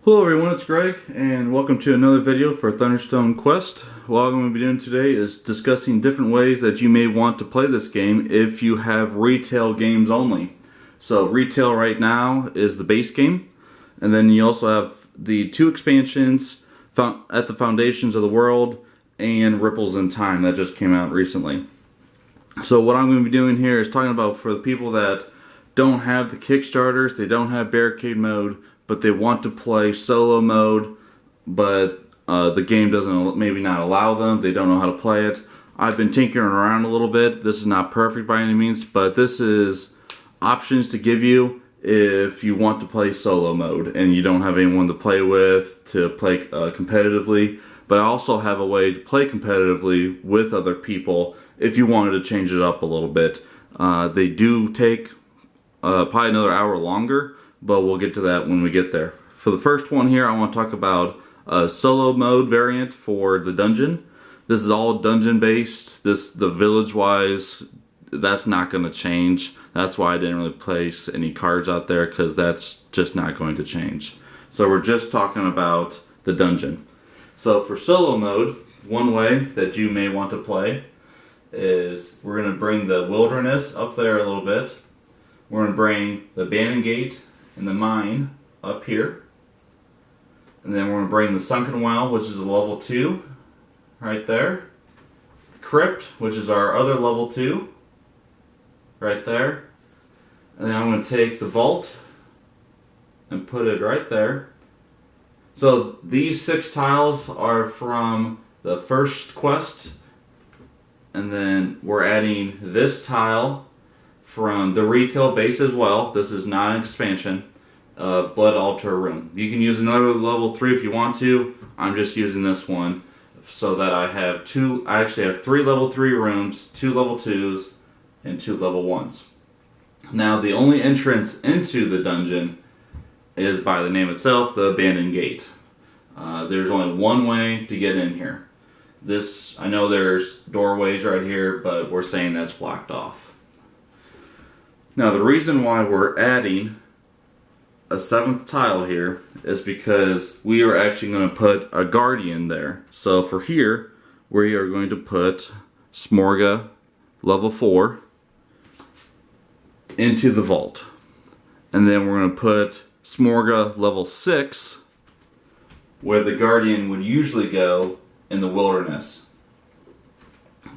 Hello everyone, it's Greg, and welcome to another video for Thunderstone Quest. What I'm going to be doing today is discussing different ways that you may want to play this game if you have retail games only. So retail right now is the base game, and then you also have the two expansions, At the Foundations of the World and Ripples in Time, that just came out recently. So what I'm going to be doing here is talking about for the people that don't have the Kickstarters, they don't have Barricade mode, but they want to play solo mode, but the game doesn't maybe not allow them, they don't know how to play it. I've been tinkering around a little bit. This is not perfect by any means, but this is options to give you if you want to play solo mode and you don't have anyone to play with to play competitively. But I also have a way to play competitively with other people if you wanted to change it up a little bit. They do take probably another hour longer, but we'll get to that when we get there. For the first one here, I want to talk about a solo mode variant for the dungeon. This is all dungeon based. The village wise, that's not going to change. That's why I didn't really place any cards out there, because that's just not going to change. So we're just talking about the dungeon. So for solo mode, one way that you may want to play is we're going to bring the wilderness up there a little bit. We're going to bring the abandoned gate and the mine up here, and then we're going to bring the sunken well, which is a level 2 right there, the crypt, which is our other level 2 right there, and then I'm going to take the vault and put it right there. So these 6 tiles are from the first quest, and then we're adding this tile from the retail base as well. This is not an expansion. Blood Altar room. You can use another level 3 if you want to. I'm just using this one so that I have two. I actually have 3 level 3 rooms, 2 level 2s, and 2 level 1s. Now the only entrance into the dungeon is by the name itself, the abandoned gate. There's only one way to get in here. I know there's doorways right here, but we're saying that's blocked off. Now the reason why we're adding a 7th tile here is because we are actually going to put a guardian there. So for here, we are going to put Smorga level 4 into the vault. And then we're going to put Smorga level 6 where the guardian would usually go in the wilderness.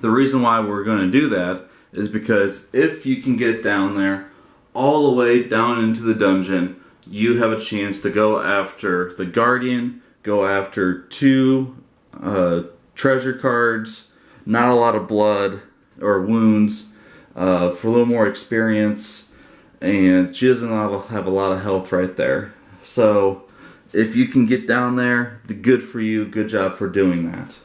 The reason why we're going to do that is because if you can get down there, all the way down into the dungeon, you have a chance to go after the guardian, go after 2 treasure cards, not a lot of blood or wounds, for a little more experience, and she doesn't have a lot of health right there. So if you can get down there, good for you, good job for doing that.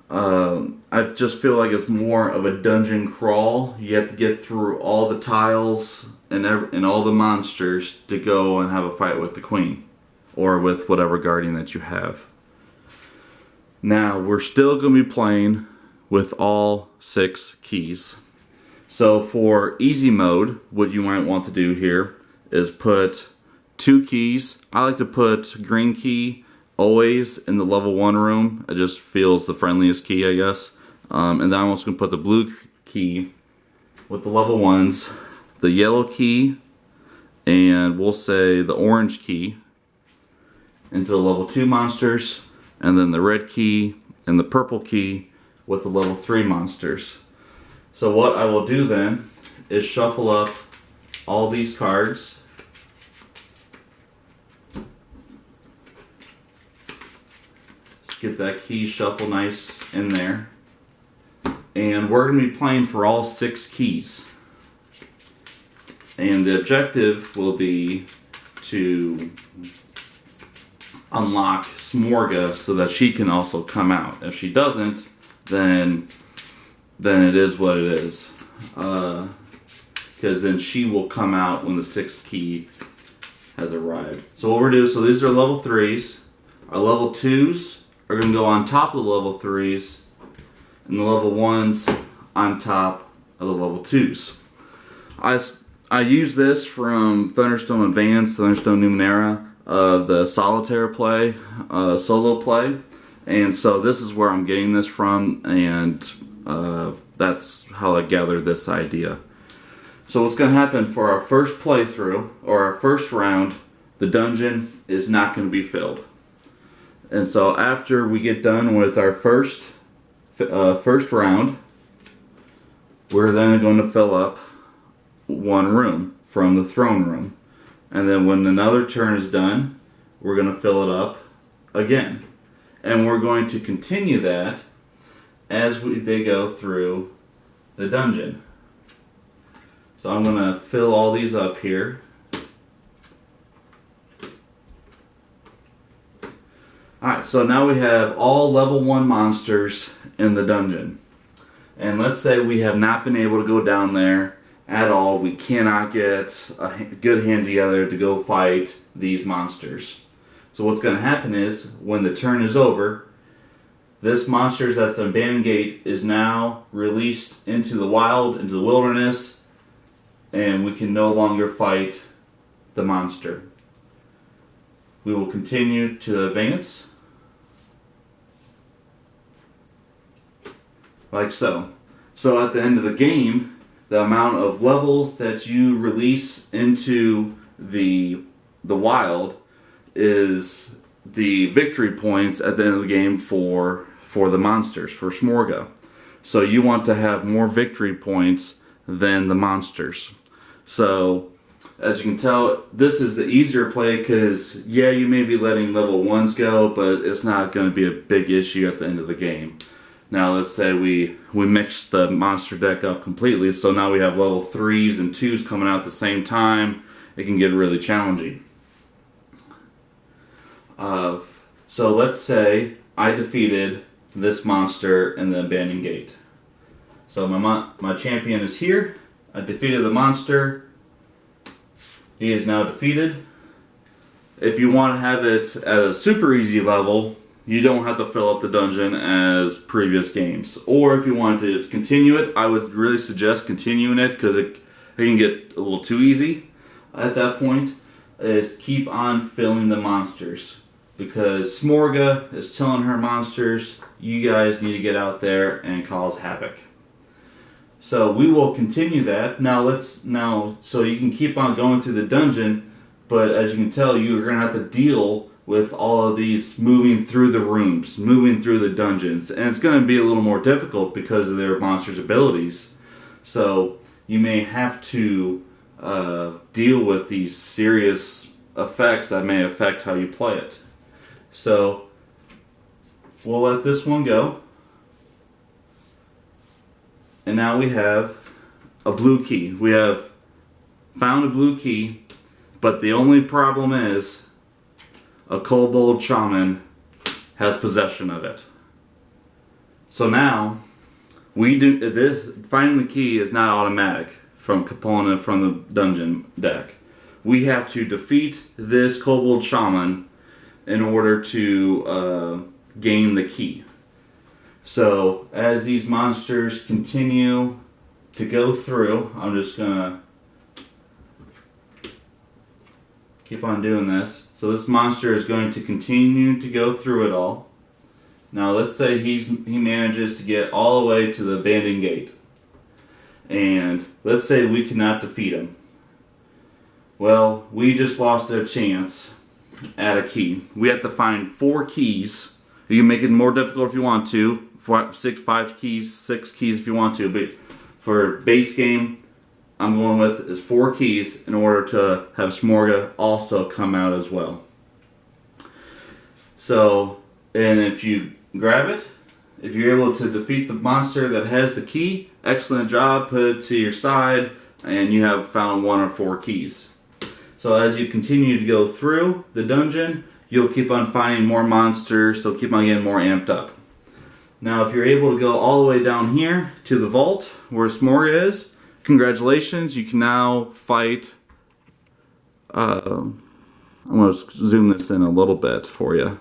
I just feel like it's more of a dungeon crawl. You have to get through all the tiles and all the monsters to go and have a fight with the queen or with whatever guardian that you have. Now we're still going to be playing with all 6 keys. So for easy mode, what you might want to do here is put 2 keys. I like to put green key always in the level 1 room. It just feels the friendliest key, I guess. And then I'm also going to put the blue key with the level 1s, the yellow key, and we'll say the orange key into the level 2 monsters, and then the red key and the purple key with the level 3 monsters. So what I will do then is shuffle up all these cards. Get that key shuffle nice in there. And we're going to be playing for all 6 keys. And the objective will be to unlock Smorga so that she can also come out. If she doesn't, then it is what it is. Because then she will come out when the 6th key has arrived. So what we're doing, so these are level 3s. Our level 2s are going to go on top of the level 3s, and the level 1s on top of the level 2s. I use this from Thunderstone Advanced, Thunderstone Numenera. the solitaire play, solo play, and so this is where I'm getting this from, and that's how I gathered this idea. So what's going to happen for our first playthrough, or our first round, the dungeon is not going to be filled. And so after we get done with our first round, we're then going to fill up one room from the throne room. And then when another turn is done, we're going to fill it up again. And we're going to continue that as they go through the dungeon. So I'm going to fill all these up here. Alright, so now we have all level 1 monsters in the dungeon. And let's say we have not been able to go down there at all. We cannot get a good hand together to go fight these monsters. So what's going to happen is, when the turn is over, this monster that's the abandoned gate is now released into the wild, into the wilderness, and we can no longer fight the monster. We will continue to advance, like so. So at the end of the game, the amount of levels that you release into the wild is the victory points at the end of the game for the monsters, for Smorga. So you want to have more victory points than the monsters. So as you can tell, this is the easier play because, yeah, you may be letting level 1s go, but it's not going to be a big issue at the end of the game. Now let's say we mix the monster deck up completely, so now we have level 3s and 2s coming out at the same time. It can get really challenging. So let's say I defeated this monster in the abandoned gate. So my champion is here. I defeated the monster. He is now defeated. If you want to have it at a super easy level, you don't have to fill up the dungeon as previous games. Or if you want to continue it, I would really suggest continuing it because it can get a little too easy at that point. Is keep on filling the monsters. Because Smorga is telling her monsters, you guys need to get out there and cause havoc. So we will continue that. So you can keep on going through the dungeon, but as you can tell, you're going to have to deal with all of these moving through the rooms, moving through the dungeons. And it's going to be a little more difficult because of their monsters' abilities. So you may have to deal with these serious effects that may affect how you play it. So we'll let this one go. And now we have a blue key. We have found a blue key, but the only problem is a kobold shaman has possession of it. So now finding the key is not automatic from component from the dungeon deck. We have to defeat this kobold shaman in order to gain the key. So as these monsters continue to go through, I'm just gonna keep on doing this. So this monster is going to continue to go through it all. Now let's say he manages to get all the way to the abandoned gate. And let's say we cannot defeat him. Well, we just lost a chance at a key. We have to find 4 keys. You can make it more difficult if you want to. 5 keys, 6 keys if you want to. But for base game, I'm going with is 4 keys in order to have Smorga also come out as well. So, and if you grab it, if you're able to defeat the monster that has the key, excellent job, put it to your side, and you have found 1 or 4 keys. So as you continue to go through the dungeon, you'll keep on finding more monsters, they'll keep on getting more amped up. Now if you're able to go all the way down here to the vault where Smorga is, congratulations, you can now fight. I'm going to zoom this in a little bit for you.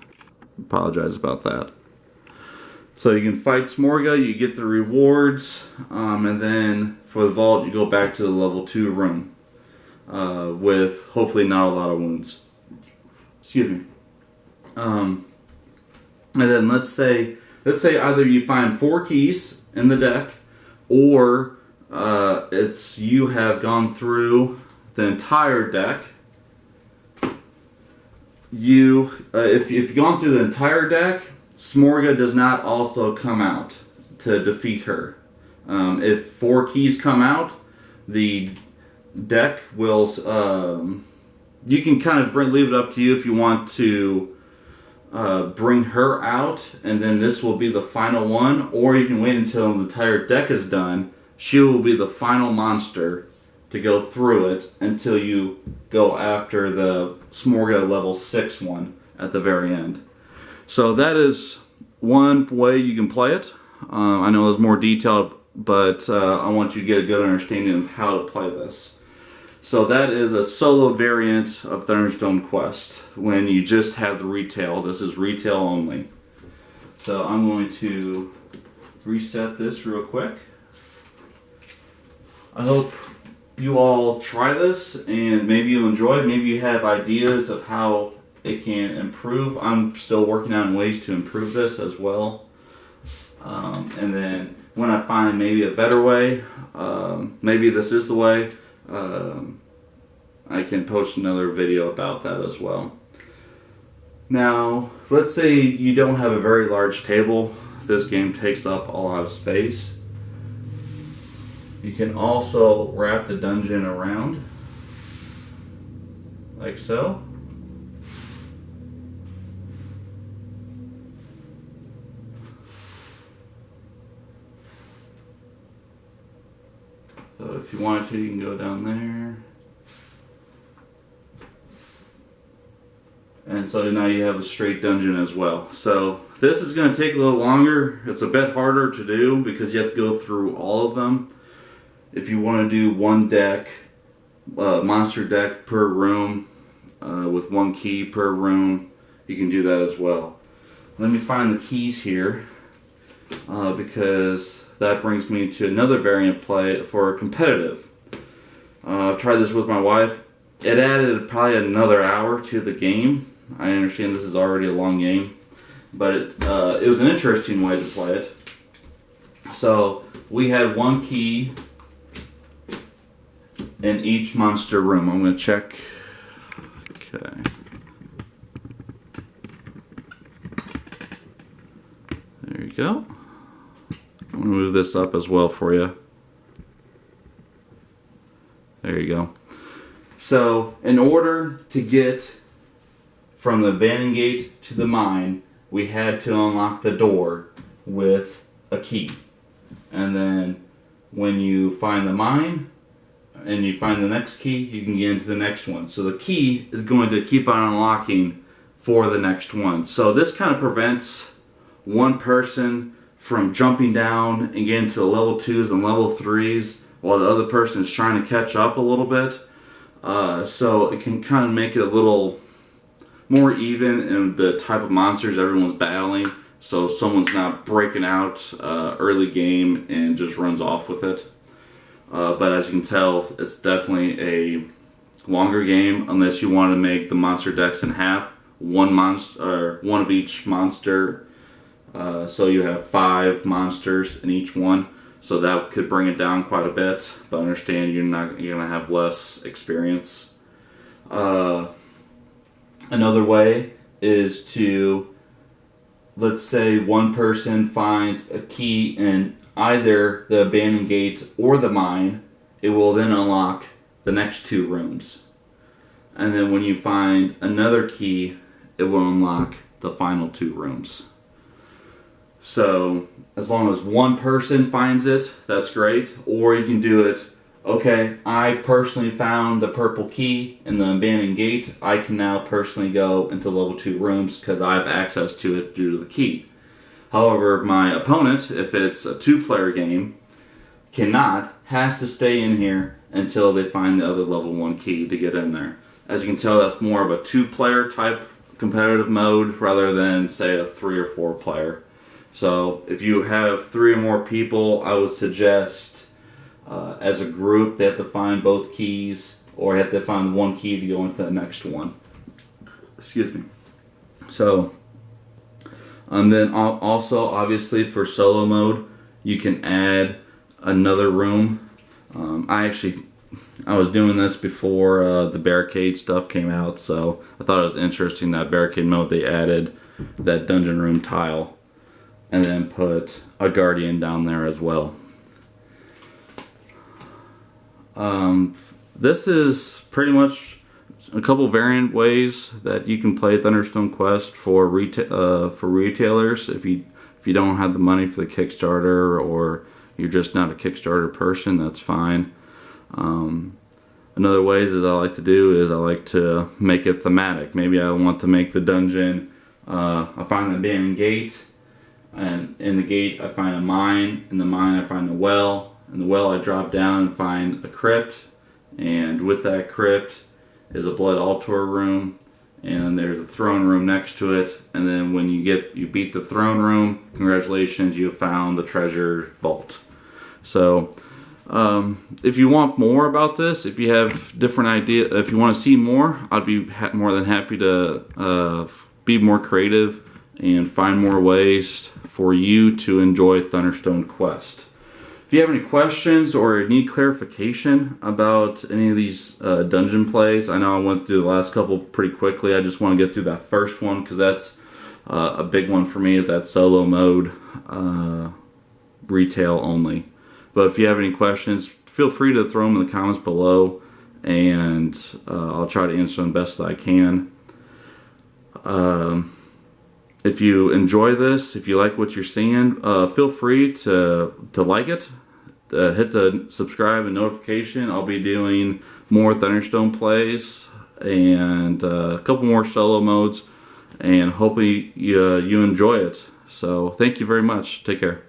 Apologize about that. So you can fight Smorga, you get the rewards, and then for the vault you go back to the level 2 room with hopefully not a lot of wounds. Excuse me. And then let's say either you find 4 keys in the deck, or you have gone through the entire deck. If you've gone through the entire deck, Smorga does not also come out to defeat her. If 4 keys come out, the deck will. You can kind of leave it up to you if you want to bring her out, and then this will be the final one, or you can wait until the entire deck is done. She will be the final monster to go through it until you go after the Smorga level 6 one at the very end. So that is one way you can play it. I know it's more detailed, but I want you to get a good understanding of how to play this. So that is a solo variant of Thunderstone Quest when you just have the retail. This is retail only. So I'm going to reset this real quick. I hope you all try this and maybe you'll enjoy it. Maybe you have ideas of how it can improve. I'm still working on ways to improve this as well. And then when I find maybe a better way, maybe this is the way, I can post another video about that as well. Now, let's say you don't have a very large table. This game takes up a lot of space. You can also wrap the dungeon around, like so. So if you wanted to, you can go down there. And so now you have a straight dungeon as well. So this is going to take a little longer. It's a bit harder to do because you have to go through all of them. If you want to do one deck, monster deck per room, with 1 key per room, you can do that as well. Let me find the keys here, because that brings me to another variant play for competitive. I've tried this with my wife. It added probably another hour to the game. I understand this is already a long game, but it was an interesting way to play it. So we had 1 key in each monster room. I'm going to check. Okay. There you go. I'm going to move this up as well for you. There you go. So in order to get from the abandoned gate to the mine, we had to unlock the door with a key. And then when you find the mine and you find the next key, you can get into the next one. So the key is going to keep on unlocking for the next one. So this kind of prevents one person from jumping down and getting to the level 2s and level 3s while the other person is trying to catch up a little bit. So it can kind of make it a little more even in the type of monsters everyone's battling, so someone's not breaking out early game and just runs off with it. But as you can tell, it's definitely a longer game unless you want to make the monster decks in half, one of each monster. So you have 5 monsters in each one. So that could bring it down quite a bit, but understand you're gonna have less experience. Another way is to, let's say one person finds a key in either the abandoned gate or the mine, it will then unlock the next 2 rooms. And then when you find another key, it will unlock the final 2 rooms. So as long as one person finds it, that's great. Or you can do it, okay, I personally found the purple key in the abandoned gate. I can now personally go into level 2 rooms because I have access to it due to the key. However, my opponent, if it's a 2-player game, has to stay in here until they find the other level 1 key to get in there. As you can tell, that's more of a 2-player type competitive mode rather than, say, a 3 or 4 player. So if you have 3 or more people, I would suggest as a group they have to find both keys, or have to find 1 key to go into the next one. Excuse me. So, and then also obviously for solo mode, you can add another room. I was doing this before the barricade stuff came out, so I thought it was interesting that barricade mode they added that dungeon room tile, and then put a guardian down there as well. This is pretty much a couple variant ways that you can play Thunderstone Quest for retailers. If you don't have the money for the Kickstarter, or you're just not a Kickstarter person, that's fine. Another ways that I like to do is I like to make it thematic. Maybe I want to make the dungeon, I find the abandoned gate, and in the gate I find a mine, in the mine I find a well, in the well I drop down and find a crypt, and with that crypt is a blood altar room, and there's a throne room next to it, and then when you beat the throne room, congratulations, you have found the treasure vault. So if you want more about this, if you have different ideas, if you want to see more, I'd be more than happy to be more creative and find more ways for you to enjoy Thunderstone Quest. If you have any questions or need clarification about any of these dungeon plays, I know I went through the last couple pretty quickly. I just want to get through that first one because that's a big one for me, is that solo mode, retail only. But if you have any questions, feel free to throw them in the comments below, and I'll try to answer them best that I can. If you enjoy this, if you like what you're seeing, feel free to like it. Hit the subscribe and notification. I'll be doing more Thunderstone plays and a couple more solo modes, and hopefully you enjoy it. So thank you very much. Take care.